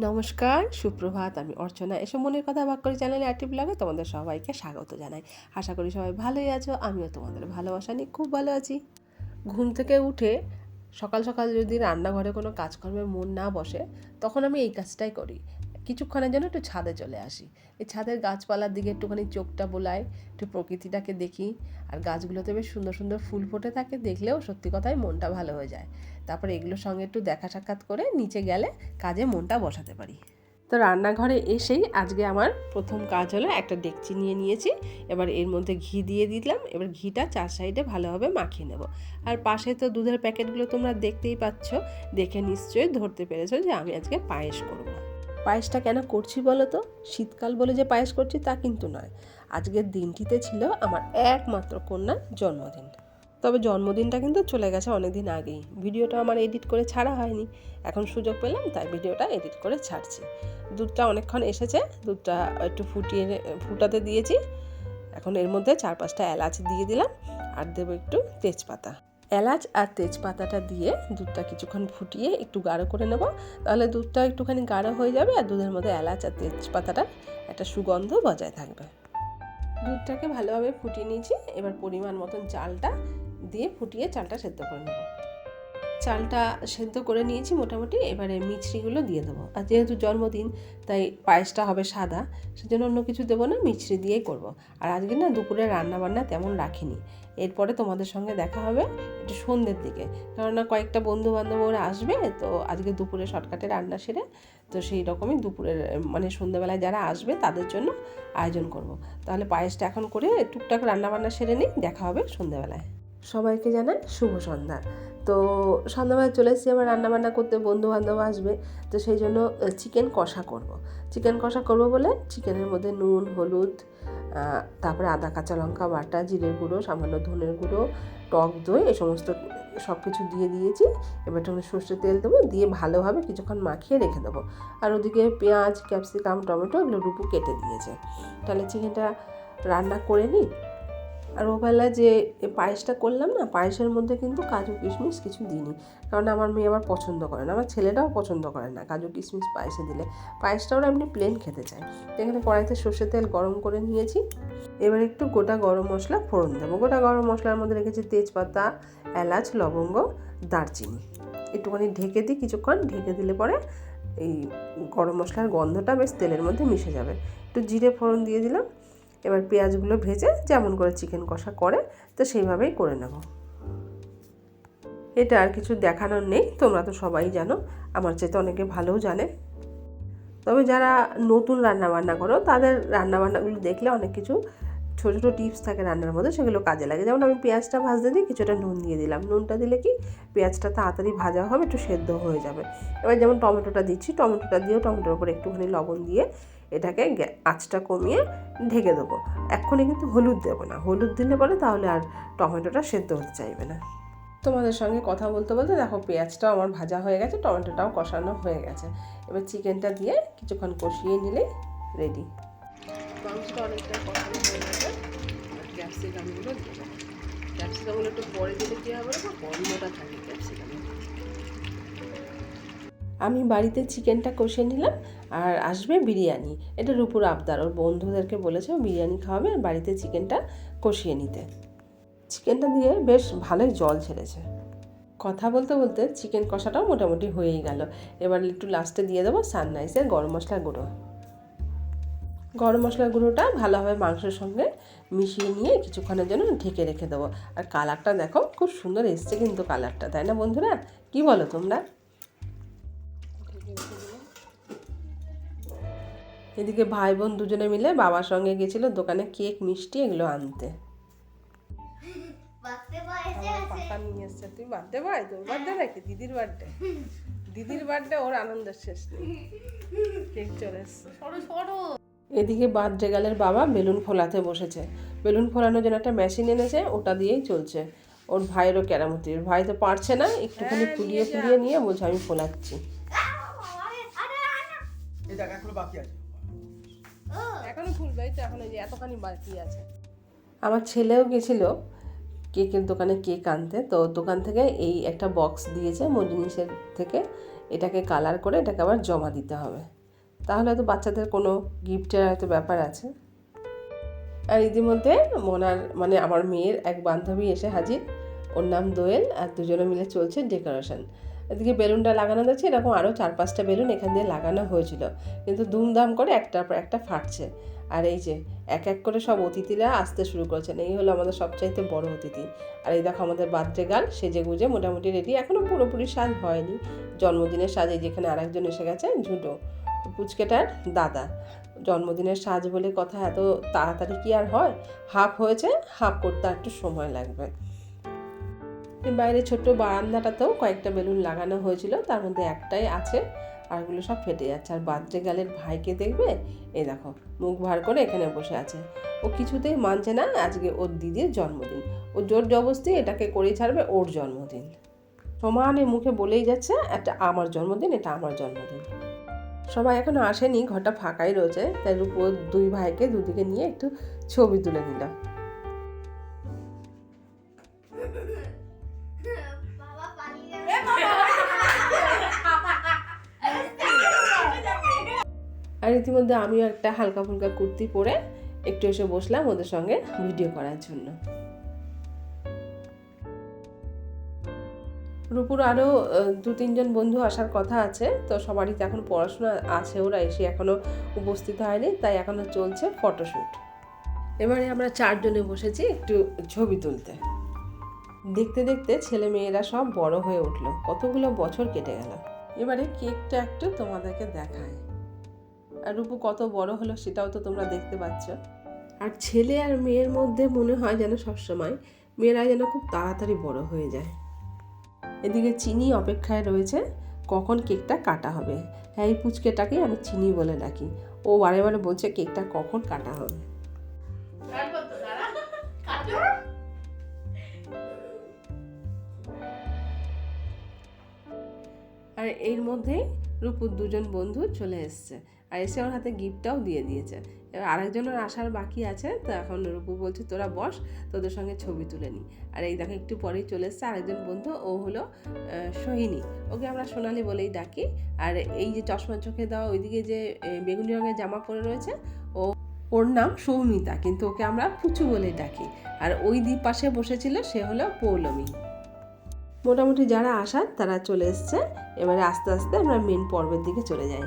নমস্কার, সুপ্রভাত। আমি অর্চনা। এসব মনের কথা ভাগ করি চ্যানেলে আরটি ব্লগে তোমাদের সবাইকে স্বাগত জানাই। আশা করি সবাই ভালোই আছো। আমিও তোমাদের ভালোবাসা নিয়ে খুব ভালো আছি। ঘুম থেকে উঠে সকাল সকাল যদি রান্নাঘরে কোনো কাজকর্মে মন না বসে, তখন আমি এই কাজটাই করি। কিছুক্ষণের জন্য একটু ছাদে চলে আসি। এই ছাদের গাছপালার দিকে একটুখানি চোখটা বোলাই, একটু প্রকৃতিটাকে দেখি। আর গাছগুলোতে বেশ সুন্দর সুন্দর ফুল ফুটে থাকে, দেখলেও সত্যি কথাই মনটা ভালো হয়ে যায়। তারপরে এগুলোর সঙ্গে একটু দেখা সাক্ষাৎ করে নিচে গেলে কাজে মনটা বসাতে পারি। তো রান্নাঘরে এসেই আজকে আমার প্রথম কাজ হলো, একটা ডেকচি নিয়ে নিয়েছি। এবার এর মধ্যে ঘি দিয়ে দিলাম। এবার ঘিটা চার সাইডে ভালোভাবে মাখিয়ে নেব। আর পাশে তো দুধের প্যাকেটগুলো তোমরা দেখতেই পাচ্ছ, দেখে নিশ্চয়ই ধরতে পেরেছো যে আমি আজকে পায়েস করব। পায়েসটা কেন করছি বলো তো? শীতকাল বলে যে পায়েস করছি তা কিন্তু নয়। আজকের দিনটিতে ছিল আমার একমাত্র কন্যার জন্মদিন। তবে জন্মদিনটা কিন্তু চলে গেছে অনেক দিন আগেই। ভিডিওটা আমার এডিট করে ছাড়া হয়নি। এখন সুযোগ পেলাম তাই ভিডিওটা এডিট করে ছাড়ছি। দুধটা অনেকক্ষণ এসেছে, দুধটা একটু ফুটাতে দিয়েছি। এখন এর মধ্যে 4-5টা এলাচ দিয়ে দিলাম, আর দেবো একটু তেজপাতা। এলাচ আর তেজপাতাটা দিয়ে দুধটা কিছুক্ষণ ফুটিয়ে একটু গাঢ় করে নেব। তাহলে দুধটা একটুখানি গাঢ় হয়ে যাবে আর দুধের মধ্যে এলাচ আর তেজপাতাটার একটা সুগন্ধ বজায় থাকবে। দুধটাকে ভালোভাবে ফুটিয়ে নিয়েছি। এবার পরিমাণ মতন চালটা দিয়ে ফুটিয়ে চালটা সেদ্ধ করে নেব। চালটা সেদ্ধ করে নিয়েছি মোটামুটি। এবারে মিছরিগুলো দিয়ে দেবো। আর যেহেতু জন্মদিন তাই পায়েসটা হবে সাদা, সেজন্য অন্য কিছু দেবো না, মিছরি দিয়েই করব। আর আজকে না দুপুরে রান্নাবান্না তেমন রাখিনি। এরপরে তোমাদের সঙ্গে দেখা হবে একটু সন্ধ্যের দিকে, কেননা কয়েকটা বন্ধু বান্ধব ওরা আসবে। তো আজকে দুপুরে শর্টকাটে রান্না সেরে, তো সেই রকমই দুপুরের মানে সন্ধ্যেবেলায় যারা আসবে তাদের জন্য আয়োজন করব। তাহলে পায়েসটা এখন করে টুকটাক রান্নাবান্না সেরে নিই, দেখা হবে সন্ধ্যেবেলায়। সবাইকে জানাই শুভ সন্ধ্যা। তো সন্ধ্যাবেলা চলে এসেছি আবার রান্নাবান্না করতে, বন্ধুবান্ধব আসবে। তো সেই জন্য চিকেন কষা করব। চিকেন কষা করব বলে চিকেনের মধ্যে নুন, হলুদ, তারপরে আদা কাঁচা লঙ্কা বাটা, জিরের গুঁড়ো, সামান্য ধনের গুঁড়ো, টক দই, এই সমস্ত সব কিছু দিয়ে দিয়েছি। এবার একটু সর্ষের তেল দেবো, দিয়ে ভালোভাবে কিছুক্ষণ মাখিয়ে রেখে দেবো। আর ওদিকে পেঁয়াজ, ক্যাপসিকাম, টমেটো এগুলো ডুবু কেটে দিয়েছে। তাহলে চিকেনটা রান্না করে নিই। আর ওবেলা যে পায়েসটা করলাম না, পায়েসের মধ্যে কিন্তু কাজু কিশমিশ কিছু দিইনি, কারণ আমার মেয়ে আবার পছন্দ করে না, আমার ছেলেটাও পছন্দ করে না কাজু কিশমিশ পায়েসে দিলে। পায়েসটা ওরা এমনি প্লেন খেতে চায়। এখানে কড়াইতে সর্ষের তেল গরম করে নিয়েছি। এবার একটু গোটা গরম মশলা ফোড়ন দেবো। গোটা গরম মশলার মধ্যে রেখেছি তেজপাতা, এলাচ, লবঙ্গ, দারচিনি। একটুখানি ঢেকে দিই কিছুক্ষণ। ঢেকে দিলে পরে এই গরম মশলার গন্ধটা বেশ তেলের মধ্যে মিশে যাবে। একটু জিরে ফোড়ন দিয়ে দিলাম। এবার পেঁয়াজগুলো ভেজে যেমন করে চিকেন কষা করে তো সেইভাবেই করে নেব। এটা আর কিছু দেখানোর নেই, তোমরা তো সবাই জানো, আমার চেয়ে তো অনেকে ভালোও জানে। তবে যারা নতুন রান্নাবান্না করো তাদের রান্নাবান্নাগুলো দেখলে অনেক কিছু ছোটো ছোটো টিপস থাকে রান্নার মধ্যে, সেগুলো কাজে লাগে। যেমন আমি পেঁয়াজটা ভাজতে দিই, কিছুটা নুন দিয়ে দিলাম। নুনটা দিলে কি পেঁয়াজটা তাড়াতাড়ি ভাজা হবে, একটু সেদ্ধ হয়ে যাবে। এবার যেমন টমেটোটা দিচ্ছি, টমেটোটা দিয়েও টমেটোর উপর একটুখানি লবণ দিয়ে এটাকে আঁচটা কমিয়ে ঢেকে দেবো। এক্ষুনি কিন্তু হলুদ দেবো না, হলুদ দিলে পরে তাহলে আর টমেটোটা সেদ্ধ হতে চাইবে না। তোমাদের সঙ্গে কথা বলতে বলতে দেখো পেঁয়াজটাও আমার ভাজা হয়ে গেছে, টমেটোটাও কষানো হয়ে গেছে। এবার চিকেনটা দিয়ে কিছুক্ষণ কষিয়ে নিলেই রেডি। মাংসটা অনেকটা কষানো হয়ে গেছে। আর ক্যাপসিকামগুলো দিয়ে দেবো। ক্যাপসিকামগুলো একটু পরে দিলে কী হবে না, গন্ধটা থাকে ক্যাপসিকামে। আমি বাড়িতে চিকেনটা কষিয়ে নিলাম। আর আসবে বিরিয়ানি, এটা রূপুর আবদার। ওর বন্ধুদেরকে বলেছে বিরিয়ানি খাওয়াবে আর বাড়িতে চিকেনটা কষিয়ে নিতে। চিকেনটা দিয়ে বেশ ভালোই জল ছেড়েছে। কথা বলতে বলতে চিকেন কষাটাও মোটামুটি হয়েই গেল। এবার একটু লাস্টে দিয়ে দেবো সানরাইসের গরম মশলার গুঁড়ো। গরম মশলার গুঁড়োটা ভালোভাবে মাংসের সঙ্গে মিশিয়ে নিয়ে কিছুক্ষণের জন্য ঢেকে রেখে দেবো। আর কালারটা দেখো খুব সুন্দর এসছে কিন্তু কালারটা, তাই না বন্ধুরা? কি বলো তোমরা? এদিকে ভাই বোন দুজনে মিলে বাবার সঙ্গে গেছিলো দোকানে কেক, মিষ্টি এগুলো আনতে। পাপা নিয়ে এসছে। তুই বার্থডে ভাই, তোর বার্থডে নাকি দিদির বার্থডে? দিদির বার্থডে, ওর আনন্দের শেষ নেই। কেক চলে এসছে। এদিকে বার্থডে গার্লের বাবা বেলুন ফোলাতে বসেছে। বেলুন ফোলানোর জন্য একটা মেশিন এনেছে, ওটা দিয়েই চলছে। ওর ভাইয়েরও কেরামতি। ভাই তো পারছে না, একটুখানি ফুলিয়ে ফুলিয়ে নিয়ে বলছে আমি ফোলাচ্ছি। এখনো ফুলবে, তো এখন এই যে এতখানি বাকি আছে। আমার ছেলেও গেছিল কেকের দোকানে কেক আনতে। তো দোকান থেকে এই একটা বক্স দিয়েছে মজনিসের থেকে, এটাকে কালার করে এটাকে আবার জমা দিতে হবে, তাহলে হয়তো বাচ্চাদের কোনো গিফটের হয়তো ব্যাপার আছে। আর ইতিমধ্যে মানে আমার মেয়ের এক বান্ধবী এসে হাজির, ওর নাম দোয়েল, আর দুজনে মিলে চলছে ডেকোরেশন। এদিকে বেলুনটা লাগানো যাচ্ছে, এরকম আরও 4-5টা বেলুন এখান দিয়ে লাগানো হয়েছিল, কিন্তু ধুমধাম করে একটার পর একটা ফাটছে। আর এই যে এক এক করে সব অতিথিরা আসতে শুরু করেছেন, এই হলো আমাদের সবচাইতে বড় অতিথি। আর এই দেখো আমাদের বার্থডে গার্ল সেজে গুজে মোটামুটি রেডি, এখনও পুরোপুরি সাজ হয়নি, জন্মদিনের সাজে। যেখানে আরেকজন এসে গেছে, ঝুঁটো, পুচকেটার দাদা। জন্মদিনের সাজ বলে কথা, এত তাড়াতাড়ি কি আর হয়? হাফ হয়েছে, হাফ করতে একটু সময় লাগবে। বাইরে ছোট্ট বারান্দাটাতেও কয়েকটা বেলুন লাগানো হয়েছিল, তার মধ্যে একটাই আছে, আরগুলো সব ফেটে যাচ্ছে। আর বার্থডে গার্লের ভাইকে দেখবে, এই দেখো মুখ ভার করে এখানে বসে আছে। ও কিছুতেই মানছে না আজকে ওর দিদির জন্মদিন, ও জোর জবরদস্তি এটাকে করেই ছাড়বে ওর জন্মদিন। সমানে মুখে বলেই যাচ্ছে এটা আমার জন্মদিন, এটা আমার জন্মদিন। সবাই এখনো আসেনি, ঘরটা ফাঁকাই রয়েছে, তাই রূপো দুই ভাইকে দুদিকে নিয়ে একটু ছবি তুলে নিল। আর ইতিমধ্যে আমিও একটা হালকা ফুলকা কুর্তি পরে একটু এসে বসলাম ওদের সঙ্গে ভিডিও করার জন্য। রূপুর আরও 2-3 জন বন্ধু আসার কথা আছে, তো সবারই তো এখন পড়াশোনা আছে, ওরা এসে এখনও উপস্থিত হয়নি, তাই এখনও চলছে ফটোশ্যুট। এবারে আমরা 4 জনে বসেছি একটু ছবি তুলতে। দেখতে দেখতে ছেলে মেয়েরা সব বড় হয়ে উঠলো, কতগুলো বছর কেটে গেল। এবারে কেকটা একটু তোমাদেরকে দেখায়। আর রূপু কত বড় হলো সেটাও তো তোমরা দেখতে পাচ্ছ। আর ছেলে আর মেয়ের মধ্যে মনে হয় যেন সবসময় মেয়েরা যেন খুব তাড়াতাড়ি বড় হয়ে যায়। এদিকে চিনি অপেক্ষায় রয়েছে কখন কেকটা কাটা হবে। হ্যাঁ, এই পুচকেটাকেই আমি চিনি বলে ডাকি, ও বারে বারে বলছে কেকটা কখন কাটা হবে। আর এর মধ্যেই রূপুর 2জন বন্ধু চলে এসছে, আর এসে ওর হাতে গিফটটাও দিয়ে দিয়েছে। এবার আরেকজনের আসার বাকি আছে, তো এখন রূপু বলছে তোরা বস, তোদের সঙ্গে ছবি তুলে নিই। আর এই দেখো একটু পরেই চলে এসছে আরেকজন বন্ধু, ও হলো সোহিনী, ওকে আমরা সোনালি বলেই ডাকি। আর এই যে চশমা চোখে দেওয়া ওইদিকে যে বেগুনি রঙের জামা পরে রয়েছে, ওর নাম সৌমিতা, কিন্তু ওকে আমরা পুচু বলেই ডাকি। আর ওই পাশে বসেছিল সে হলো পৌলমী। মোটামুটি যারা আসার তারা চলে এসছে, এবারে আস্তে আস্তে আমরা মেন পর্বের দিকে চলে যাই।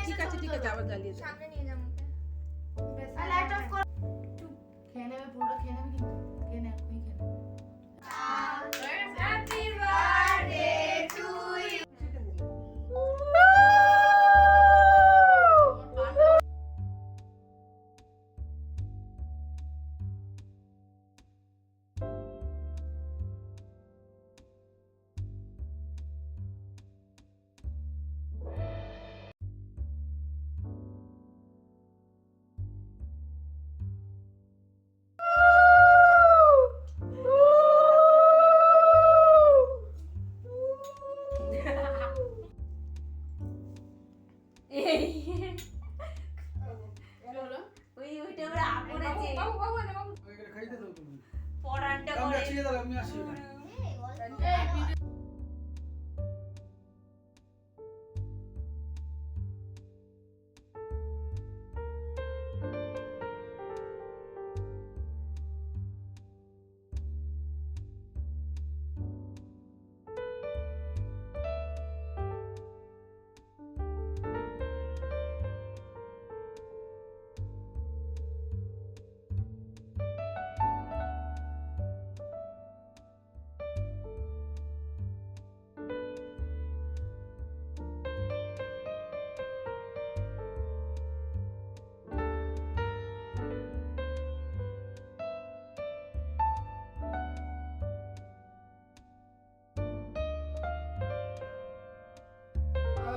ঠিক আছে ঠিক আছে, আবার জ্বালিয়ে সামনে নিয়ে যাবো। লাইট অফ কর, খেয়ে নেবে পুরো, খেয়ে নেবে কিন্তু খেয়ে নে, ওই খেয়ে নে। Happy birthday to you.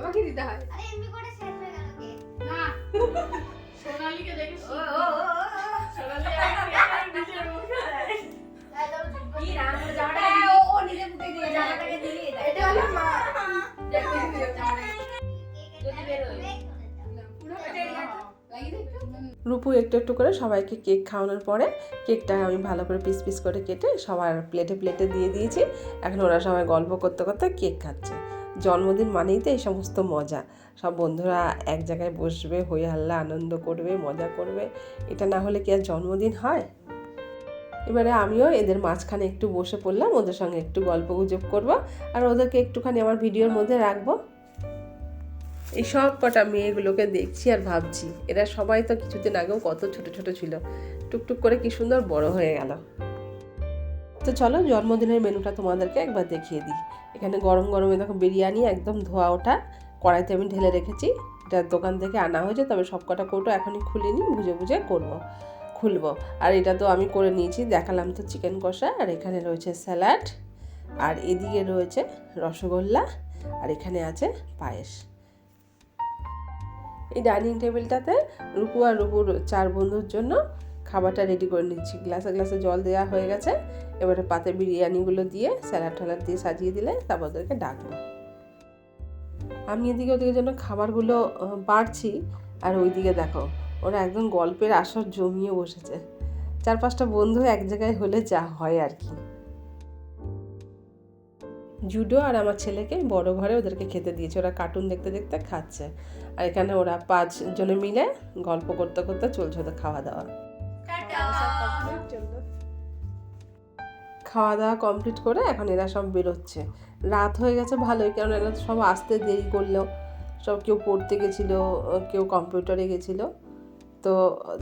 আমাকে দিতে হয়। আরে এমনি করে শেষ হয়ে গেল কে? না সোনালীকে দেখে রূপু একটু একটু করে সবাইকে কেক খাওয়ানোর পরে কেকটা আমি ভালো করে পিস পিস করে কেটে সবার প্লেটে প্লেটে দিয়ে দিয়েছি। এখন ওরা সবাই গল্প করতে করতে কেক খাচ্ছে। জন্মদিন মানেই তো এই সমস্ত মজা, সব বন্ধুরা এক জায়গায় বসবে, হই হাল্লা আনন্দ করবে, মজা করবে, এটা না হলে কি আর জন্মদিন হয়? এবারে আমিও এদের মাঝখানে একটু বসে পড়লাম, ওদের সঙ্গে একটু গল্প গুজব করবো আর ওদেরকে একটুখানি আমার ভিডিওর মধ্যে রাখবো। এই সব কটা মেয়েগুলোকে দেখছি আর ভাবছি এরা সবাই তো কিছুদিন আগেও কত ছোট ছোট ছিল, টুকটুক করে কি সুন্দর বড় হয়ে গেল। তো চলো জন্মদিনের মেনুটা তোমাদেরকে একবার দেখিয়ে দিই। এখানে গরম গরমে দেখো বিরিয়ানি একদম ধোয়া ওঠা কড়াইতে আমি ঢেলে রেখেছি। এটা দোকান থেকে আনা হয়েছে, তবে সব কটা কৌটো এখনই খুলিনি, বুঝে বুঝে খুলবো। আর এটা তো আমি করে নিয়েছি, দেখালাম তো চিকেন কষা। আর এখানে রয়েছে স্যালাড, আর এদিকে রয়েছে রসগোল্লা, আর এখানে আছে পায়েস। এই ডাইনিং টেবিলটাতে রূপু আর রূপুর 4 বন্ধুর জন্য খাবারটা রেডি করে নিচ্ছি। গ্লাসে গ্লাসে জল দেওয়া হয়ে গেছে, এবারে পাতে বিরিয়ানিগুলো দিয়ে স্যালাড ট্যালাড দিয়ে সাজিয়ে দিলে তারপর ওদেরকে ডাকবো। আমি এদিকে ওদিকে জন্য খাবারগুলো বাড়ছি, আর ওইদিকে দেখো ওরা একদম গল্পের আসর জমিয়ে বসেছে। 4-5টা বন্ধু এক জায়গায় হলে যা হয় আর কি। জুডো আর আমার ছেলেকে বড় ঘরে ওদেরকে খেতে দিয়েছে, ওরা কার্টুন দেখতে দেখতে খাচ্ছে। আর এখানে ওরা 5 জনে মিলে গল্প করতে করতে চলছে ওদের খাওয়া দাওয়া। খাওয়া দাওয়া কমপ্লিট করে এখন এরা সব বেরোচ্ছে। রাত হয়ে গেছে ভালোই, কারণ এরা সব আসতে দেরি করলেও সব কেউ পড়তে গেছিলো, কেউ কম্পিউটারে গেছিলো, তো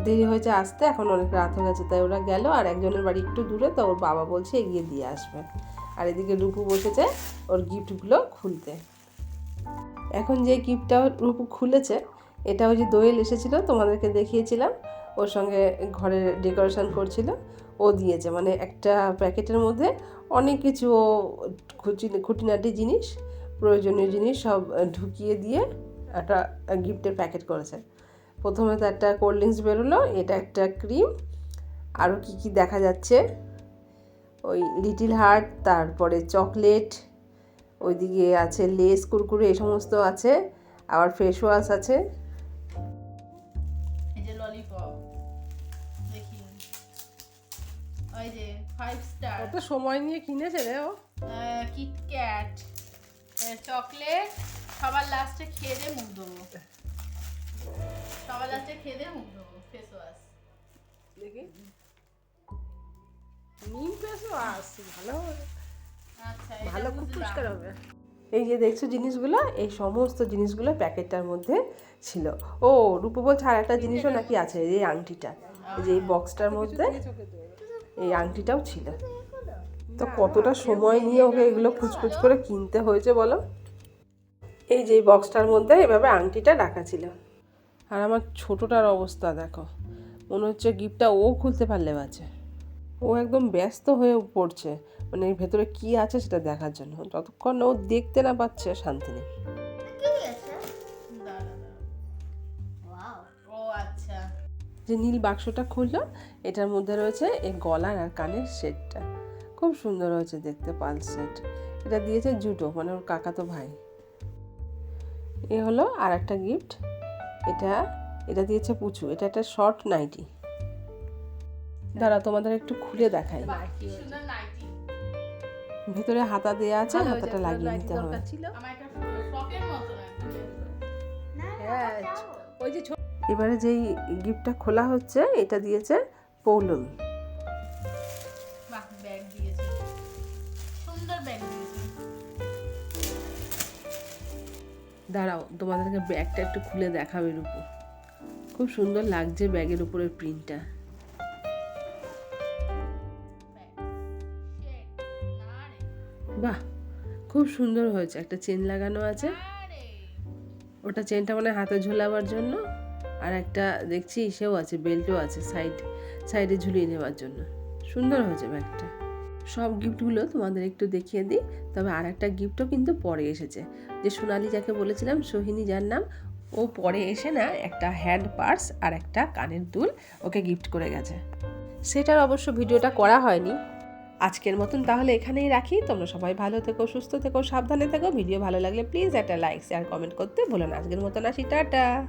দেরি হয়েছে আসতে, এখন অনেক রাত হয়ে গেছে। তাই ওরা গেল, আর একজনের বাড়ি একটু দূরে, তো ওর বাবা বলছে এগিয়ে দিয়ে আসবে। আর এদিকে রূপু বসেছে ওর গিফটগুলো খুলতে। এখন যে গিফটটা রূপু খুলেছে এটা ওই যে দোয়েল এসেছিলো তোমাদেরকে দেখিয়েছিলাম, ওর সঙ্গে ঘরে ডেকোরেশন করছিল, ও দিয়েছে। মানে একটা প্যাকেটের মধ্যে অনেক কিছু ও খুঁটিনাটি জিনিস, প্রয়োজনীয় জিনিস সব ঢুকিয়ে দিয়ে একটা গিফটের প্যাকেট করেছে। প্রথমে তো একটা কোল্ড ড্রিঙ্কস বেরোলো, এটা একটা ক্রিম, আরও কি দেখা যাচ্ছে ওই লিটিল হার্ট, তারপরে চকলেট, ওইদিকে আছে লেস কুরকুরে, এই সমস্ত আছে, আবার ফেস ওয়াশ আছে। এই যে ললিপপ দেখি, ওই যে 5 স্টার, কত সময় নিয়ে কিনেছে রে ও। কিটক্যাট, চকলেট, সবার লাস্টে খেয়ে দিয়ে মুখ দেবো, ফেস ওয়াশ দেখি নিম ফেস ওয়াশ ভালো হবে, আচ্ছা ভালো খুব পরিষ্কার হবে। এই যে দেখছো জিনিসগুলো, এই সমস্ত জিনিসগুলো প্যাকেটটার মধ্যে ছিল। ও রূপু বলছে আর একটা জিনিসও নাকি আছে, এই আংটিটা, এই যে এই বক্সটার মধ্যে এই আংটিটাও ছিল। তো কতটা সময় নিয়ে ওকে এগুলো খুঁজখুঁজ করে কিনতে হয়েছে বলো। এই যে বক্সটার মধ্যে এভাবে আংটিটা রাখা ছিল। আর আমার ছোটোটার অবস্থা দেখো, মনে হচ্ছে গিফটটা ও খুলতে পারলে বাঁচে। ও একদম ব্যস্ত হয়ে পড়ছে, মানে এর ভেতরে কি আছে সেটা দেখার জন্য। যতক্ষণ ও দেখতে না পাচ্ছে শান্তি নেই। ও আচ্ছা, যে নীল বাক্সটা খুললো, এটার মধ্যে রয়েছে এই গলার আর কানের সেটটা, খুব সুন্দর হয়েছে দেখতে, পালস সেট। এটা দিয়েছে জুডো, মানে ওর কাকাতো ভাই। এ হলো আর একটা গিফট, এটা দিয়েছে পুচু, এটা একটা শর্ট নাইটি। দাঁড়া তোমাদের একটু খুলে দেখাই। কি সুন্দর নাইটি, ভিতরে হাতা দেওয়া আছে, হাতাটা লাগিয়ে নিতে হবে। আমার একটা ফ্রকের মতো ওই যে এবারে যেই গিফটটা খোলা হচ্ছে, এটা দিয়েছে পৌলমী। বাহ, ব্যাগ দিয়েছে, সুন্দর ব্যাগ দিয়েছে। দাঁড়াও তোমাদেরকে ব্যাগটা একটু খুলে দেখাবে রূপু, খুব সুন্দর লাগছে ব্যাগের উপরের প্রিন্টটা। বাহ, খুব সুন্দর হয়েছে। একটা চেন লাগানো আছে, ওটা চেনটা মানে হাতে ঝোলাবার জন্য, আর একটা দেখছি সেও আছে, বেল্টও আছে সাইডে ঝুলিয়ে নেওয়ার জন্য। সুন্দর হয়েছে ব্যাগটা। সব গিফটগুলো তোমাদের একটু দেখিয়ে দিই, তবে আর একটা গিফটও কিন্তু পরে এসেছে। যে সোনালি যাকে বলেছিলাম, সোহিনী যার নাম, ও পরে এসে না একটা হ্যান্ড পার্স আর একটা কানের দুল ওকে গিফট করে গেছে। সেটার অবশ্য ভিডিওটা করা হয়নি। আজকের মতন তাহলে এখানেই রাখি। তোমরা সবাই ভালো থেকো, সুস্থ থেকো, সাবধানে থেকো। ভিডিও ভালো লাগলে প্লিজ একটা লাইক শেয়ার কমেন্ট করতে ভুলো না। আজকের মতন আসি, টাটা।